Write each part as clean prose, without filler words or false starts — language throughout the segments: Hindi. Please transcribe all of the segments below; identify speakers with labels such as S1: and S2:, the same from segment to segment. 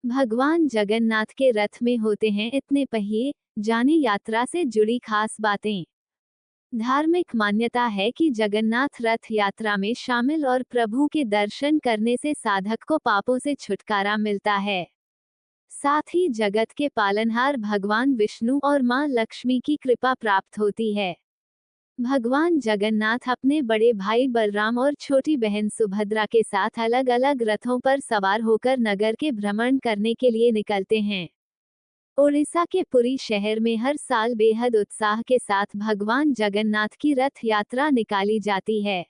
S1: भगवान जगन्नाथ के रथ में होते हैं इतने पहिए, जाने यात्रा से जुड़ी खास बातें। धार्मिक मान्यता है कि जगन्नाथ रथ यात्रा में शामिल और प्रभु के दर्शन करने से साधक को पापों से छुटकारा मिलता है। साथ ही जगत के पालनहार भगवान विष्णु और मां लक्ष्मी की कृपा प्राप्त होती है। भगवान जगन्नाथ अपने बड़े भाई बलराम और छोटी बहन सुभद्रा के साथ अलग अलग रथों पर सवार होकर नगर के भ्रमण करने के लिए निकलते हैं। ओडिशा के पुरी शहर में हर साल बेहद उत्साह के साथ भगवान जगन्नाथ की रथ यात्रा निकाली जाती है।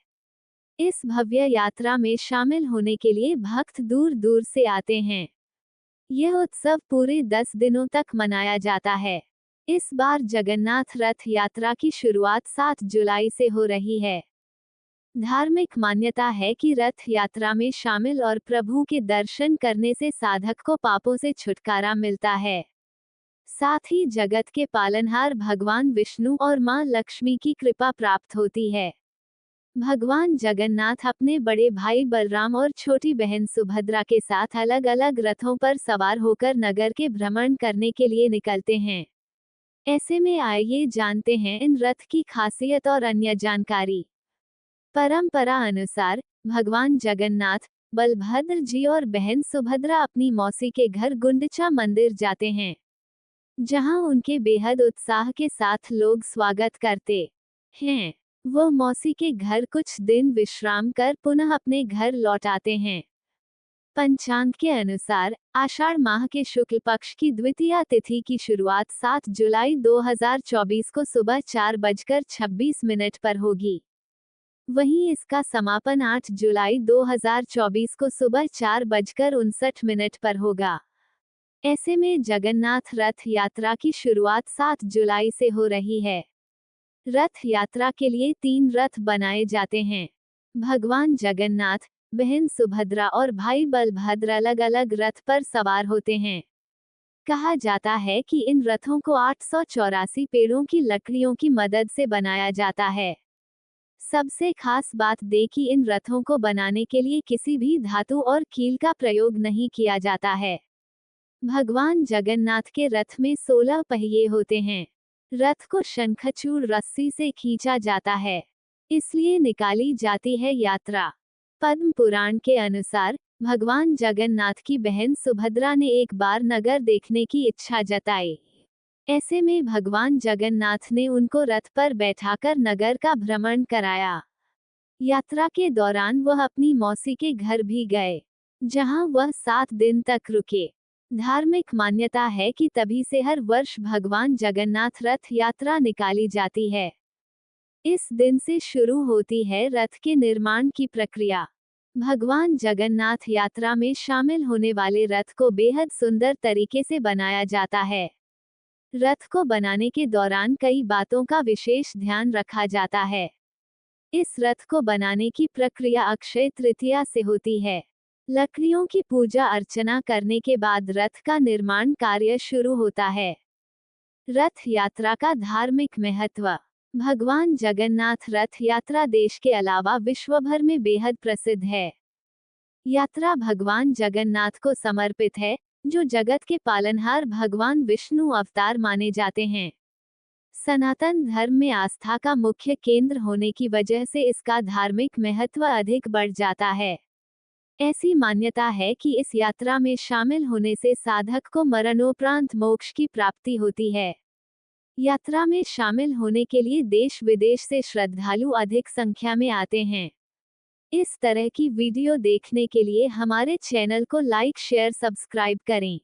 S1: इस भव्य यात्रा में शामिल होने के लिए भक्त दूर दूर से आते हैं। यह उत्सव पूरे 10 दिनों तक मनाया जाता है। इस बार जगन्नाथ रथ यात्रा की शुरुआत 7 जुलाई से हो रही है। धार्मिक मान्यता है कि रथ यात्रा में शामिल और प्रभु के दर्शन करने से साधक को पापों से छुटकारा मिलता है। साथ ही जगत के पालनहार भगवान विष्णु और मां लक्ष्मी की कृपा प्राप्त होती है। भगवान जगन्नाथ अपने बड़े भाई बलराम और छोटी बहन सुभद्रा के साथ अलग अलग रथों पर सवार होकर नगर के भ्रमण करने के लिए निकलते हैं। ऐसे में आइए जानते हैं इन रथ की खासियत और अन्य जानकारी। परंपरा अनुसार भगवान जगन्नाथ, बलभद्र जी और बहन सुभद्रा अपनी मौसी के घर गुंडिचा मंदिर जाते हैं, जहां उनके बेहद उत्साह के साथ लोग स्वागत करते हैं। वो मौसी के घर कुछ दिन विश्राम कर पुनः अपने घर लौट आते हैं। पंचांग के अनुसार आषाढ़ माह के शुक्ल पक्ष की द्वितीया तिथि की शुरुआत 7 जुलाई 2024 को सुबह 4:26 पर होगी। वहीं इसका समापन 8 जुलाई 2024 को सुबह 4:59 पर होगा। ऐसे में जगन्नाथ रथ यात्रा की शुरुआत 7 जुलाई से हो रही है। रथ यात्रा के लिए 3 रथ बनाए जाते हैं। भगवान जगन्नाथ, बहन सुभद्रा और भाई बलभद्र अलग अलग रथ पर सवार होते हैं। कहा जाता है कि इन रथों को 884 पेड़ों की लकड़ियों की मदद से बनाया जाता है। सबसे खास बात कि इन रथों को बनाने के लिए किसी भी धातु और कील का प्रयोग नहीं किया जाता है। भगवान जगन्नाथ के रथ में 16 पहिए होते हैं। रथ को शंखचूड़ रस्सी से खींचा जाता है, इसलिए निकाली जाती है यात्रा। पद्म पुराण के अनुसार भगवान जगन्नाथ की बहन सुभद्रा ने एक बार नगर देखने की इच्छा जताई। ऐसे में भगवान जगन्नाथ ने उनको रथ पर बैठाकर नगर का भ्रमण कराया। यात्रा के दौरान वह अपनी मौसी के घर भी गए, जहां वह 7 दिन तक रुके। धार्मिक मान्यता है कि तभी से हर वर्ष भगवान जगन्नाथ रथ यात्रा निकाली जाती है। इस दिन से शुरू होती है रथ के निर्माण की प्रक्रिया। भगवान जगन्नाथ यात्रा में शामिल होने वाले रथ को बेहद सुंदर तरीके से बनाया जाता है। रथ को बनाने के दौरान कई बातों का विशेष ध्यान रखा जाता है। इस रथ को बनाने की प्रक्रिया अक्षय तृतीया से होती है। लकड़ियों की पूजा अर्चना करने के बाद रथ का निर्माण कार्य शुरू होता है। रथ यात्रा का धार्मिक महत्व। भगवान जगन्नाथ रथ यात्रा देश के अलावा विश्व भर में बेहद प्रसिद्ध है। यात्रा भगवान जगन्नाथ को समर्पित है, जो जगत के पालनहार भगवान विष्णु अवतार माने जाते हैं। सनातन धर्म में आस्था का मुख्य केंद्र होने की वजह से इसका धार्मिक महत्व अधिक बढ़ जाता है। ऐसी मान्यता है कि इस यात्रा में शामिल होने से साधक को मरणोपरांत मोक्ष की प्राप्ति होती है। यात्रा में शामिल होने के लिए देश विदेश से श्रद्धालु अधिक संख्या में आते हैं। इस तरह की वीडियो देखने के लिए हमारे चैनल को लाइक शेयर सब्सक्राइब करें।